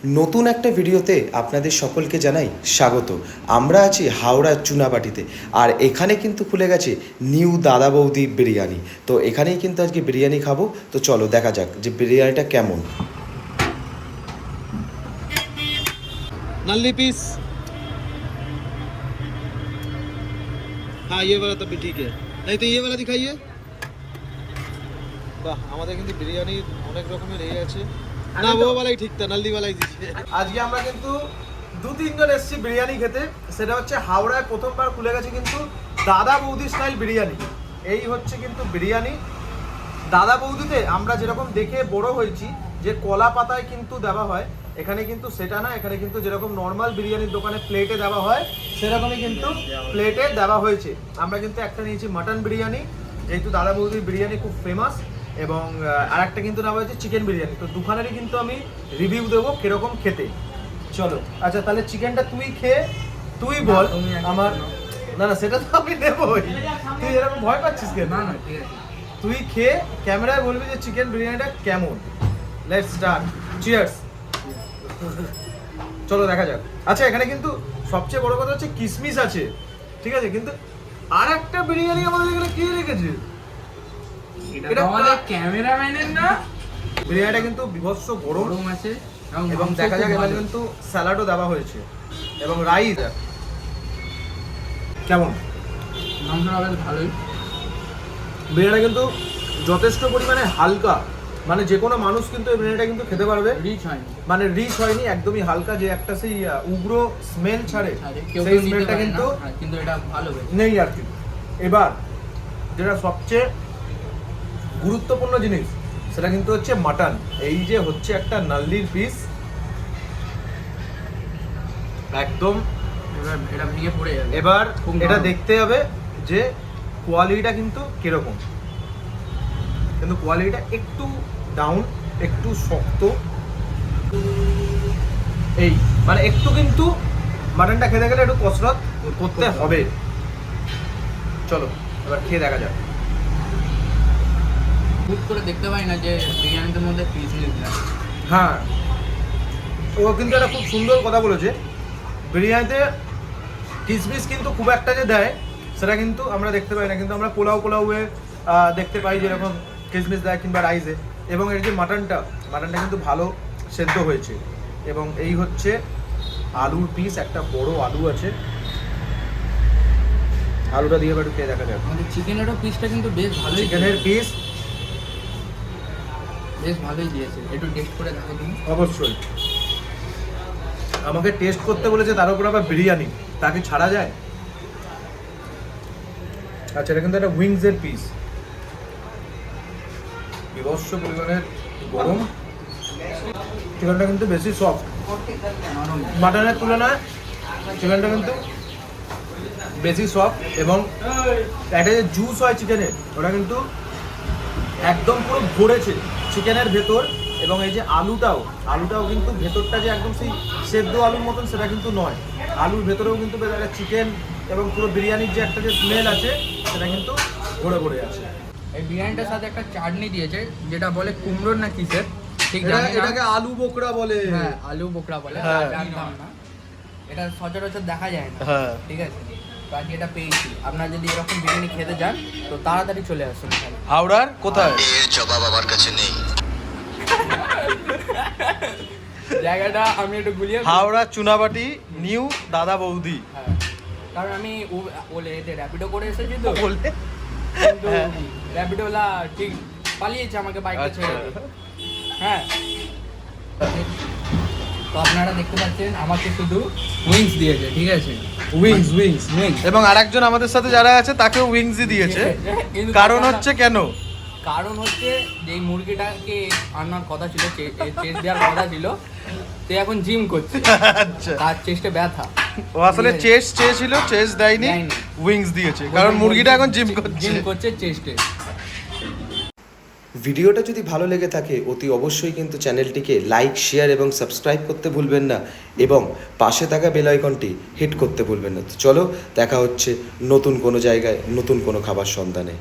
নতুন একটা ভিডিওতে আপনাদের সকলকে জানাই স্বাগত। আমরা আছি হাওড়ার চুনাবাটিতে, আর এখানে কিন্তু খুলে গেছে নিউ দাদা বৌদি বিরিয়ানি। তো এখানেই কিন্তু আজকে বিরিয়ানি খাবো। তো চলো দেখা যাক যে বিরিয়ানিটা কেমন। नल्ली पीस। हाँ ये वाला तब भी ठीक है, नहीं तो ये वाला दिखाइए। বাহ, আমাদের কিন্তু বিরিয়ানি অনেক রকমের এই আছে না, ও वालाই ঠিক তা, নল্লি वालाই দিছে। আজকে আমরা কিন্তু 2-3 জন এসেছি বিরিয়ানি খেতে। সেটা হচ্ছে হাওড়ায় প্রথমবার খুলে গেছে কিন্তু দাদা বৌদি স্টাইল বিরিয়ানি। এই হচ্ছে কিন্তু বিরিয়ানি। দাদা বৌদিতে আমরা যেরকম দেখে বড় হয়েছি যে কলা পাতায় কিন্তু দেওয়া হয়, এখানে কিন্তু সেটা না। এখানে কিন্তু যেরকম নর্মাল বিরিয়ানির দোকানে প্লেটে দেওয়া হয় সেরকমই কিন্তু প্লেটে দেওয়া হয়েছে। আমরা কিন্তু একটা নিয়েছি মাটন বিরিয়ানি, যেহেতু দাদা বৌদির বিরিয়ানি খুব ফেমাস, এবং আর একটা কিন্তু নেওয়া হয়েছে চিকেন বিরিয়ানি। তো দুখানেরই কিন্তু আমি রিভিউ দেবো কিরকম খেতে। চলো, আচ্ছা তাহলে চিকেনটা তুই খেয়ে তুই বল আমার। না না, সেটা তো আমি নেবই। তুই এরকম ভয় পাচ্ছিস কেন? না না, ঠিক আছে, তুই খেয়ে ক্যামেরায় বলবি যে চিকেন বিরিয়ানিটা কেমন। Let's start, cheers. চলো দেখা যাক। আচ্ছা, এখানে কিন্তু সবচেয়ে বড় কথা হচ্ছে কিশমিশ আছে, ঠিক আছে, কিন্তু আর একটা বিরিয়ানি আমাদের এখানে কে রেখেছে? এটা আমাদের ক্যামেরাম্যানের না। বিরিয়ানিটা কিন্তু বিভৎস গরম আছে, এবং দেখা যাক এখানে কিন্তু স্যালাডও দেওয়া হয়েছে এবং রাইস। কেমন? মাংসটা বেশ ভালোই। বিরিয়ানিটা কিন্তু যথেষ্ট পরিমাণে হালকা, মানে যে কোনো মানুষ কিন্তু এই বিরিয়ানিটা কিন্তু খেতে পারবে। রিচ হয়নি, মানে রিচ হয়নি, একদমই হালকা, যে একটা সেই উগ্র স্মেল ছাড়ে কেউ সেই নিতে স্মেলটা পারে কিন্তু না, কিন্তু এটা ভালো বেশ নেই আর কি। এবার যেটা সবচেয়ে গুরুত্বপূর্ণ জিনিস সেটা কিন্তু হচ্ছে মাটন। এই যে হচ্ছে একটা নাল্লির পিস, একদম। এবার এটা ভেঙে পড়ে যাবে। এবার খুব এটা নরম। দেখতে হবে যে কোয়ালিটিটা কিন্তু কিরকম। কিন্তু কোয়ালিটিটা একটু ডাউন, একটু শক্ত, এই মানে একটু কিন্তু মাটনটা খেতে গেলে একটু কসরত করতে হবে। চলো এবার খেয়ে দেখা যাক। হুট করে দেখতে পাই না যে বিরিয়ানির মধ্যে কিশমিশ দেয়। হ্যাঁ, ও কিন্তু একটা খুব সুন্দর কথা বলেছে। বিরিয়ানিতে কিশমিশ কিন্তু খুব একটা যে দেয় সেটা কিন্তু আমরা দেখতে পাই না, কিন্তু আমরা পোলাওয়ে দেখতে পাই যেরকম কিশমিশ দেয়, কিংবা রাইসে। এবং এর যে মাটনটা কিন্তু ভালো সেদ্ধ হয়েছে। এবং এই হচ্ছে আলুর পিস, একটা বড় আলু আছে। আলুটা দিয়ে একটু খেয়ে দেখা যাক। আমাদের চিকেনেরও পিসটা কিন্তু বেশ ভালোই, চিকেনের পিস বেশ ভালোই দিয়েছে। একটু টেস্ট করে দেখো তুমি। অবশ্যই, আমাকে টেস্ট করতে বলেছে, তার উপর আবার বিরিয়ানি, তাকে ছাড়া যায়? আচ্ছা, এটা কিন্তু একটা উইংসের পিস, বিভৎস পরিমাণের গরম। চিকেনটা কিন্তু বেশি সফট, মাটনের তুলনায় চিকেনটা কিন্তু বেশি সফট। এবং একটা যে জুস হয় চিকেনের, ওটা কিন্তু একদম পুরো ভরেছে চিকেনের ভেতর। এবং এই যে আলুটাও কিন্তু ভেতরটা যে একদম সেই সেদ্ধ আলুর মতন সেটা কিন্তু নয়। আলুর ভেতরেও কিন্তু একটা চিকেন এবং পুরো বিরিয়ানির যে একটা যে স্মেল আছে সেটা কিন্তু ভরে আছে। এই বিরিয়ানিটার সাথে একটা চাটনি দিয়েছে, যেটা বলে কুমড়োর না কিসের, ঠিক জানি না। এটাকে আলু বোকরা বলে। হ্যাঁ, আলু বোকরা বলে। হ্যাঁ। জানতাম না, এটা সচরাচর দেখা যায় না। হ্যাঁ। ঠিক আছে, তো আজকে এটা পেয়েছি। আপনারা যদি এরকম বিরিয়ানি খেতে যান তো তাড়াতাড়ি চলে আসুন এখানে। হাওড়ার কোথায়? এর জবাব আমার কাছে নেই। জায়গাটা আমি একটু গুলিয়ে হাওড়া চুনাবাটি নিউ দাদা বৌদি। হ্যাঁ, কারণ আমি ওলে এতে র্যাপিডো করে এসেছি তো, বললে কিন্তু হ্যাঁ। র্যাপিডোলা ঠিক পালিয়েছে আমাকে বাইকটা আচ্ছা। ছেড়ে দিয়ে। হ্যাঁ, তো আপনারা দেখতে পাচ্ছেন আমাকে শুধু উইংস দিয়েছে, ঠিক আছে, উইংস উইংস। এবং আরেকজন আমাদের সাথে যারা আছে তাকেও উইংসই দিয়েছে। কিন্তু কারণ হচ্ছে কেন? কারণ হচ্ছে যে এই মুরগিটাকে আনার কথা ছিল, চেস্ট দেওয়ার কথা ছিল, তো এখন জিম করছে, আচ্ছা, তার চেস্টে ব্যথা। ও আসলে চেস্ট চেয়েছিল, চেস্ট দেয়নি, দেয়নি। উইংস দিয়েছে, কারণ মুরগিটা এখন জিম করছে। চেস্টে। ভিডিওটা যদি ভালো লেগে থাকে অতি অবশ্যই কিন্তু চ্যানেলটিকে লাইক, শেয়ার এবং সাবস্ক্রাইব করতে ভুলবেন না, এবং পাশে থাকা বেল আইকনটি হিট করতে ভুলবেন না। তো চলো দেখা হচ্ছে নতুন কোনো জায়গায় নতুন কোনো খাবার সন্ধানে।